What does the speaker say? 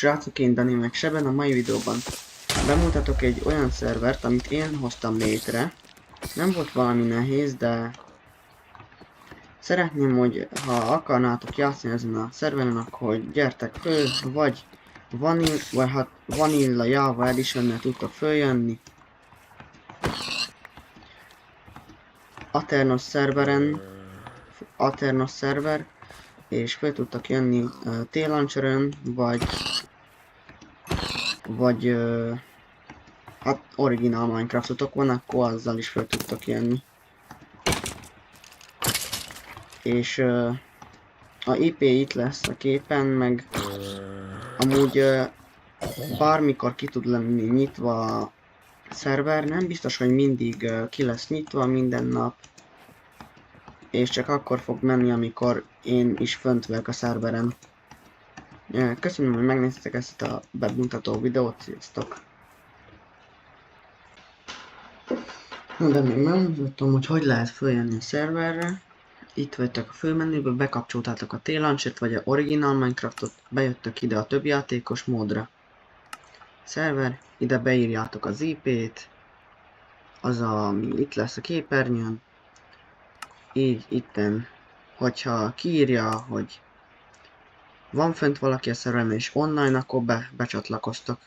Srácok, én Dani meg Seben, a mai videóban bemutatok egy olyan szervert, amit én hoztam létre. Nem volt valami nehéz, de szeretném, hogy ha akarnátok játszani ezen a szerveren, akkor gyertek föl, vagy Vanilla Java Edition-nel tudtok följönni. Aternos szerver, és föl tudtak jönni T-Launcher-ön, vagy hát originál Minecraftotok van, akkor azzal is fel tudtok jönni. És a IP itt lesz a képen, meg amúgy bármikor ki tud lenni nyitva a szerver, nem biztos, hogy mindig ki lesz nyitva minden nap, és csak akkor fog menni, amikor én is fönt vagyok a szerveren. Köszönöm, hogy megnéztétek ezt a bemutató videót, sziasztok! De még megmutatom, hogy lehet följönni a szerverre. Itt vagytok a főmenübe, bekapcsoltátok a T-Launchert vagy a Original Minecraftot, bejöttök ide a több játékos módra. Szerver, ide beírjátok az IP-t, ami itt lesz a képernyőn. Így itten, hogyha kiírja, hogy van fönt valaki a szerveren és online, akkor becsatlakoztok.